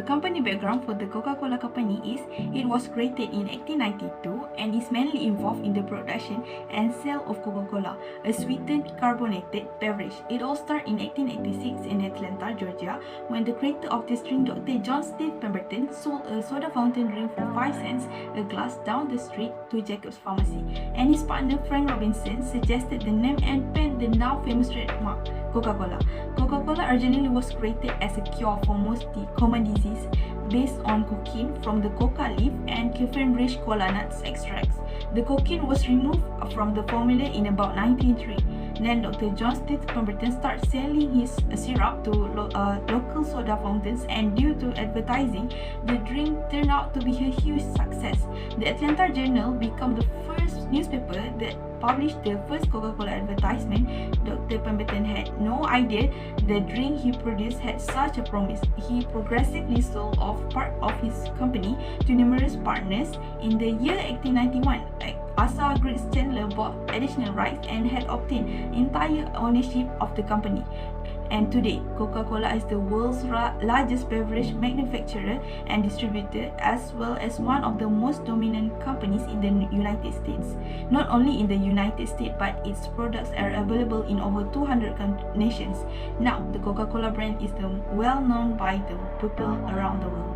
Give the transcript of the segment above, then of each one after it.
company background for the Coca-Cola company is it was created in 1892 and is mainly involved in the production and sale of Coca-Cola, a sweetened carbonated beverage. It all started in 1886 in Atlanta, Georgia, when the creator of this drink, Dr. John Steve Pemberton, sold a soda fountain drink for 5 cents a glass down the street to Jacob's Pharmacy, and his partner Frank Robinson suggested the name and penned the now famous trademark Coca-Cola. Coca-Cola originally was created as a cure for most common disease based on cocaine from the coca leaf and caffeine-rich cola nuts extracts. The cocaine was removed from the formula in about 1903. Then Dr. John Steve Pemberton started selling his syrup to local soda fountains, and due to advertising, the drink turned out to be a huge success. The Atlanta Journal became the first newspaper that published the first Coca-Cola advertisement. Dr. Pemberton had no idea the drink he produced had such a promise. He progressively sold off part of his company to numerous partners. In the year 1891, Asa Griggs Chandler bought additional rights and had obtained entire ownership of the company. And today, Coca-Cola is the world's largest beverage manufacturer and distributor, as well as one of the most dominant companies in the United States. Not only in the United States, but its products are available in over 200 nations. Now, the Coca-Cola brand is well known by the people around the world.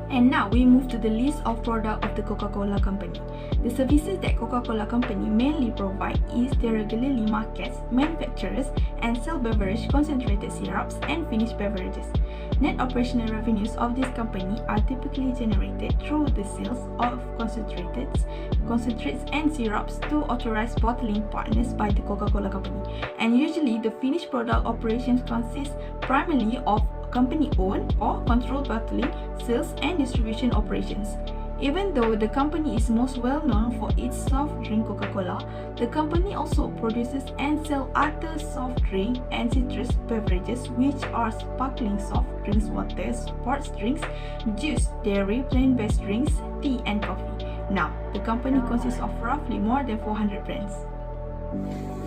And now we move to the list of products of the Coca-Cola company. The services that Coca-Cola company mainly provide is they regularly markets, manufactures, and sell beverage concentrated syrups and finished beverages. Net operational revenues of this company are typically generated through the sales of concentrates and syrups to authorized bottling partners by the Coca-Cola company. And usually the finished product operations consist primarily of company-owned or controlled bottling, sales, and distribution operations. Even though the company is most well known for its soft drink Coca-Cola, the company also produces and sells other soft drink and citrus beverages, which are sparkling soft drinks, water, sports drinks, juice, dairy, plant-based drinks, tea, and coffee. Now, the company consists of roughly more than 400 brands.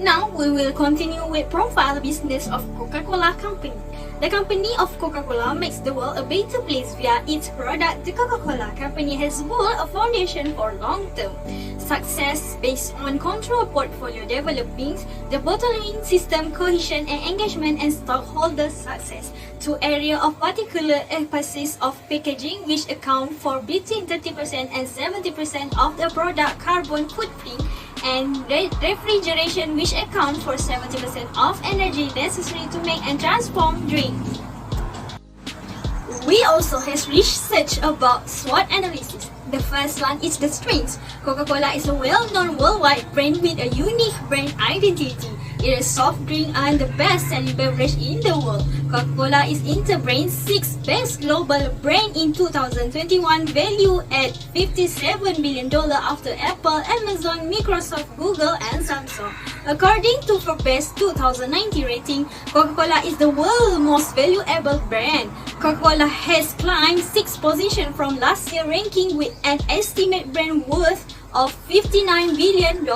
Now we will continue with profile business of Coca-Cola company. The company of Coca-Cola makes the world a better place via its product. The Coca-Cola company has built a foundation for long-term success based on controlled portfolio developing, the bottling system cohesion and engagement, and stockholder success. Two areas of particular emphasis of packaging, which account for between 30% and 70% of the product carbon footprint, and refrigeration, which account for 70% of energy necessary to make and transform drinks. We also have research about SWOT analysis. The first one is the strengths. Coca-Cola is a well-known worldwide brand with a unique brand identity. It is a soft drink and the best-selling beverage in the world. Coca-Cola is Interbrand's 6th best global brand in 2021, valued at $57 billion after Apple, Amazon, Microsoft, Google, and Samsung. According to Forbes 2019 rating, Coca-Cola is the world's most valuable brand. Coca-Cola has climbed 6th position from last year's ranking with an estimated brand worth of $59 billion.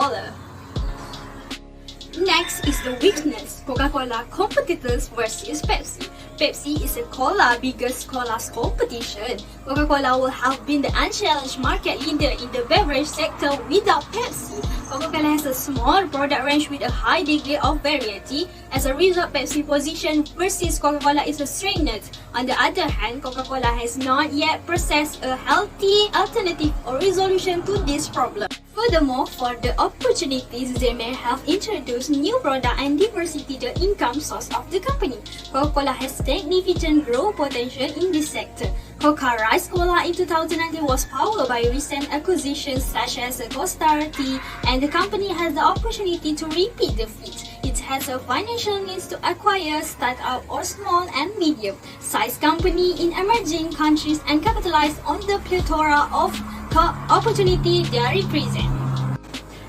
Next is the weakness. Coca-Cola competitors versus Pepsi. Pepsi is a cola biggest cola's competition. Coca-Cola would have been the unchallenged market leader in the beverage sector without Pepsi. Coca-Cola has a small product range with a high degree of variety. As a result, Pepsi's position versus Coca-Cola is strengthened. On the other hand, Coca-Cola has not yet processed a healthy alternative or resolution to this problem. Furthermore, for the opportunities, they may have introduced new product and diversity the income source of the company. Coca-Cola has significant growth potential in this sector. Coca Rice Cola in 2019 was powered by recent acquisitions such as Costa Tea, and the company has the opportunity to repeat the feat. It has a financial needs to acquire startup or small and medium-sized company in emerging countries and capitalize on the plethora of opportunity they represent.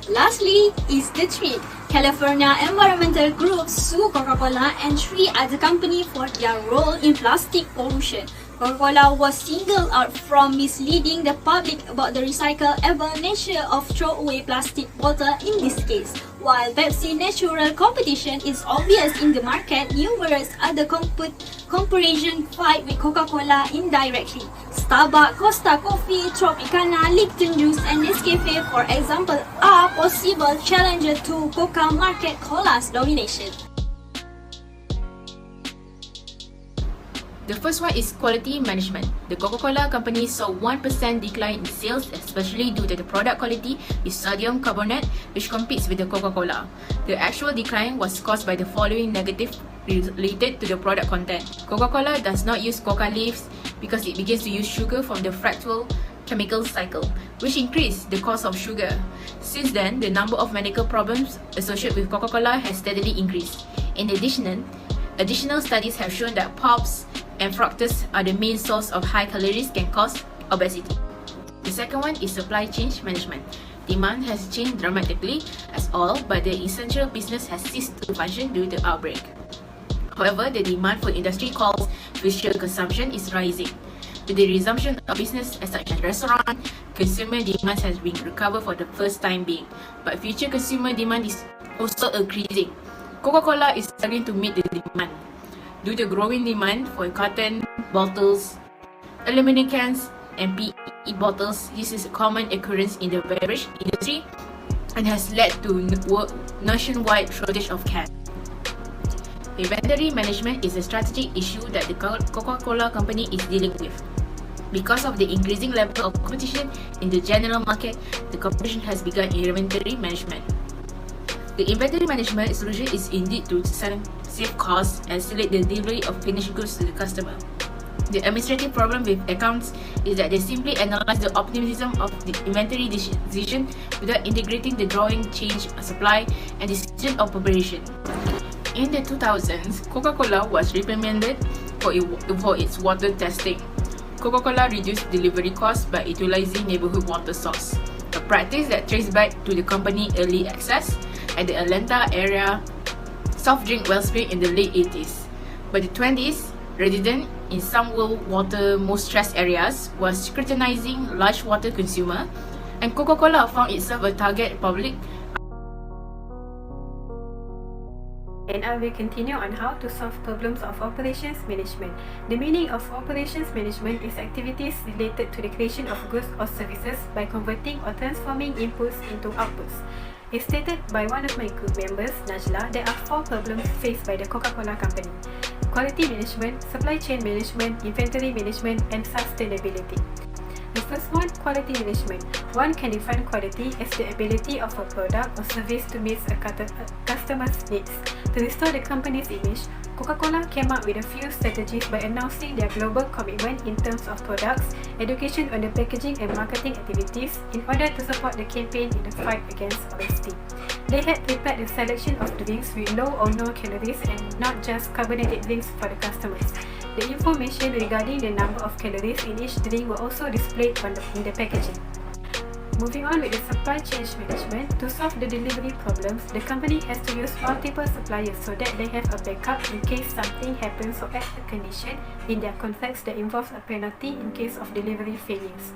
Lastly is the threat. California environmental groups sue Coca-Cola and three other companies for their role in plastic pollution. Coca-Cola was singled out from misleading the public about the recyclable nature of throwaway plastic bottle in this case. While Pepsi natural competition is obvious in the market, numerous other comparisons fight with Coca-Cola indirectly. Starbucks, Costa Coffee, Tropicana, Lipton Juice and Nescafe, for example, are possible challengers to Coca market Cola's domination. The first one is quality management. The Coca-Cola company saw 1% decline in sales, especially due to the product quality with sodium carbonate, which competes with the Coca-Cola. The actual decline was caused by the following negative related to the product content. Coca-Cola does not use coca leaves because it begins to use sugar from the fractal chemical cycle, which increased the cost of sugar. Since then, the number of medical problems associated with Coca-Cola has steadily increased. In addition, additional studies have shown that pulps and fructose are the main source of high calories can cause obesity. The second one is supply chain management. Demand has changed dramatically as all but the essential business has ceased to function due to the outbreak. However, the demand for industry calls visual consumption is rising. With the resumption of business such as restaurant, consumer demand has been recovered for the first time being, but future consumer demand is also increasing. Coca-Cola is struggling to meet the demand. Due to growing demand for carton bottles, aluminum cans, and PET bottles, this is a common occurrence in the beverage industry and has led to nationwide shortage of cans. Inventory management is a strategic issue that the Coca-Cola company is dealing with. Because of the increasing level of competition in the general market, the corporation has begun inventory management. The inventory management solution is indeed to save costs and select the delivery of finished goods to the customer. The administrative problem with accounts is that they simply analyze the optimism of the inventory decision without integrating the drawing, change, supply, and decision of operation. In the 2000s, Coca-Cola was reprimanded for its water testing. Coca-Cola reduced delivery costs by utilizing neighborhood water source, a practice that traced back to the company early access at the Atlanta area soft drink wellspring in the late 80s. By the 20s, residents in some world water most stressed areas was scrutinizing large water consumer, and Coca-Cola found itself a target public. And I will continue on how to solve problems of operations management. The meaning of operations management is activities related to the creation of goods or services by converting or transforming inputs into outputs. As stated by one of my group members, Najla, there are 4 problems faced by the Coca-Cola company: quality management, supply chain management, inventory management, and sustainability. The first one, quality management. One can define quality as the ability of a product or service to meet a customer's needs. To restore the company's image, Coca-Cola came up with a few strategies by announcing their global commitment in terms of products, education on the packaging and marketing activities in order to support the campaign in the fight against obesity. They had prepared the selection of drinks with low or no calories and not just carbonated drinks for the customers. The information regarding the number of calories in each drink were also displayed in the packaging. Moving on with the supply chain management, to solve the delivery problems, the company has to use multiple suppliers so that they have a backup in case something happens or at a condition in their contracts that involves a penalty in case of delivery failures.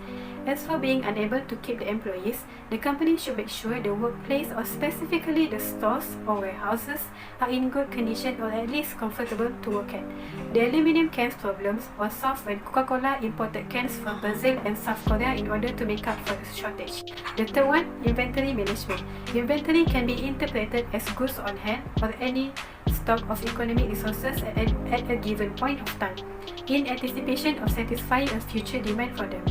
As for being unable to keep the employees, the company should make sure the workplace or specifically the stores or warehouses are in good condition or at least comfortable to work at. The aluminium cans problems was solved when Coca-Cola imported cans from Brazil and South Korea in order to make up for the shortage. The third one, inventory management. Inventory can be interpreted as goods on hand or any stock of economic resources at a given point of time, in anticipation of satisfying a future demand for them.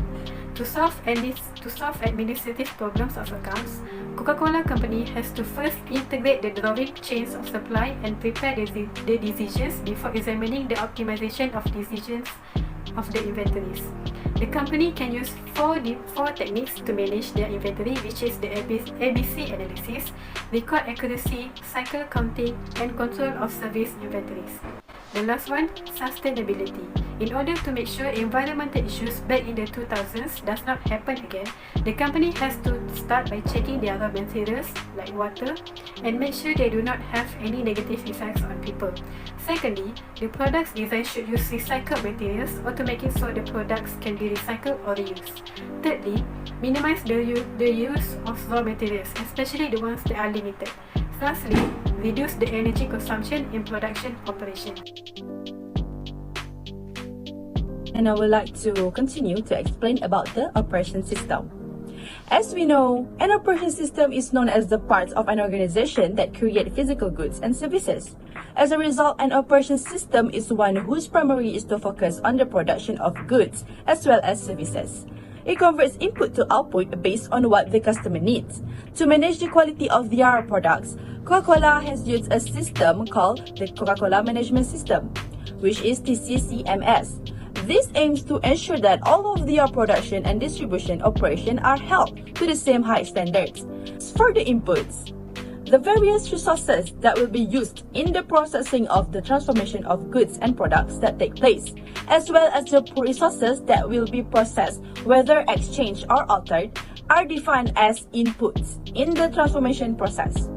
To solve administrative problems of accounts, Coca-Cola company has to first integrate the drawing chains of supply and prepare the decisions before examining the optimization of decisions of the inventories. The company can use four techniques to manage their inventory, which is the ABC analysis, record accuracy, cycle counting, and control of service inventories. The last one, sustainability. In order to make sure environmental issues back in the 2000s does not happen again, the company has to start by checking their raw materials like water and make sure they do not have any negative effects on people. Secondly, the products design should use recycled materials or to make it so the products can be recycled or reused. Thirdly, minimize the use of raw materials, especially the ones that are limited. Lastly, reduce the energy consumption in production operation. And I would like to continue to explain about the operation system. As we know, an operation system is known as the parts of an organization that create physical goods and services. As a result, an operation system is one whose primary is to focus on the production of goods as well as services. It converts input to output based on what the customer needs. To manage the quality of their products, Coca-Cola has used a system called the Coca-Cola Management System, which is TCCMS. This aims to ensure that all of their production and distribution operations are held to the same high standards. For the inputs, the various resources that will be used in the processing of the transformation of goods and products that take place, as well as the resources that will be processed, whether exchanged or altered, are defined as inputs in the transformation process.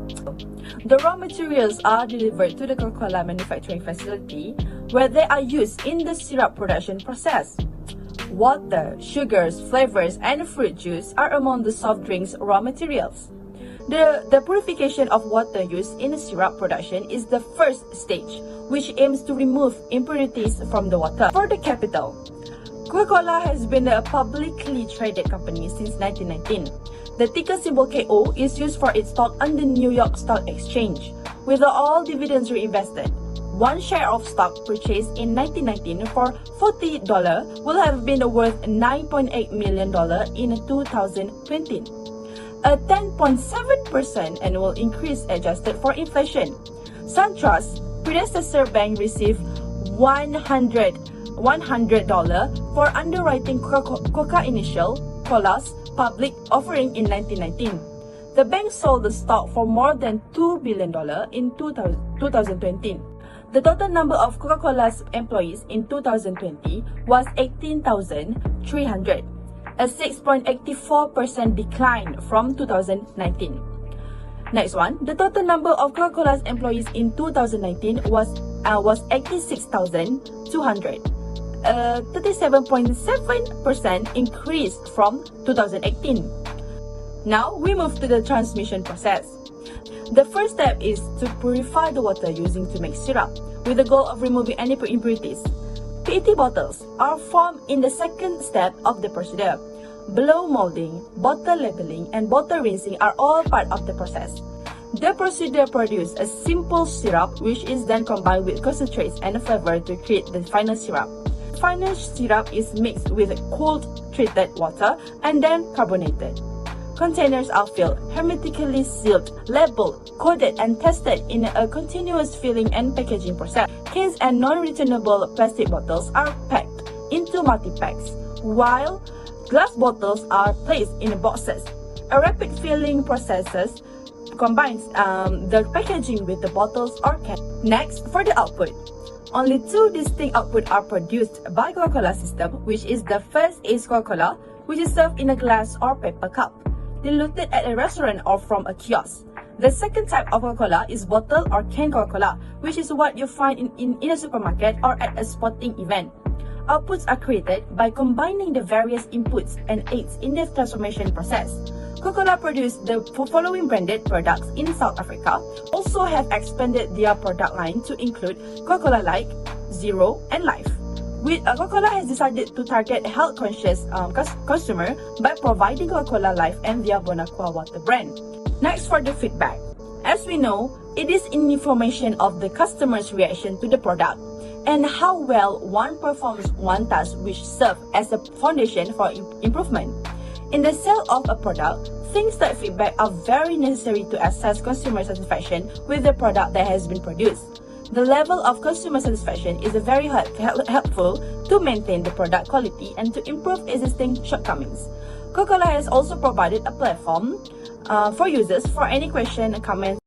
The raw materials are delivered to the Coca-Cola manufacturing facility where they are used in the syrup production process. Water, sugars, flavors, and fruit juice are among the soft drinks raw materials. The purification of water used in the syrup production is the first stage, which aims to remove impurities from the water. For the capital, Coca-Cola has been a publicly traded company since 1919. The ticker symbol KO is used for its stock on the New York Stock Exchange. With all dividends reinvested, one share of stock purchased in 1919 for $40 will have been worth $9.8 million in 2020. A 10.7% annual increase adjusted for inflation. SunTrust's predecessor bank received $100 for underwriting Coca Initial Cola's public offering in 1919. The bank sold the stock for more than $2 billion in 2020. The total number of Coca-Cola's employees in 2020 was 18,300, a 6.84% decline from 2019. Next one, the total number of Coca-Cola's employees in 2019 was 86,200, a 37.7% increase from 2018. Now we move to the transmission process. The first step is to purify the water using to make syrup, with the goal of removing any impurities. PET bottles are formed in the second step of the procedure. Blow molding, bottle labeling, and bottle rinsing are all part of the process. The procedure produces a simple syrup which is then combined with concentrates and flavor to create the final syrup. Final syrup is mixed with cold treated water and then carbonated. Containers are filled, hermetically sealed, labeled, coded, and tested in a continuous filling and packaging process. Cans and non-returnable plastic bottles are packed into multi-packs, while glass bottles are placed in boxes. A rapid filling process combines the packaging with the bottles or cans. Next, for the output. Only two distinct outputs are produced by Coca-Cola system, which is the first is Coca-Cola, which is served in a glass or paper cup, diluted at a restaurant or from a kiosk. The second type of Coca-Cola is bottled or canned Coca-Cola, which is what you find in a supermarket or at a sporting event. Outputs are created by combining the various inputs and aids in the transformation process. Coca-Cola produced the following branded products in South Africa, also have expanded their product line to include Coca-Cola Light, Zero, and Life. Coca-Cola has decided to target health-conscious consumer by providing Coca-Cola Life and their Bonaqua water brand. Next, for the feedback. As we know, it is information of the customer's reaction to the product and how well one performs one task which serves as a foundation for improvement. In the sale of a product, things like feedback are very necessary to assess consumer satisfaction with the product that has been produced. The level of consumer satisfaction is very helpful to maintain the product quality and to improve existing shortcomings. Coca-Cola has also provided a platform for users for any question, comments,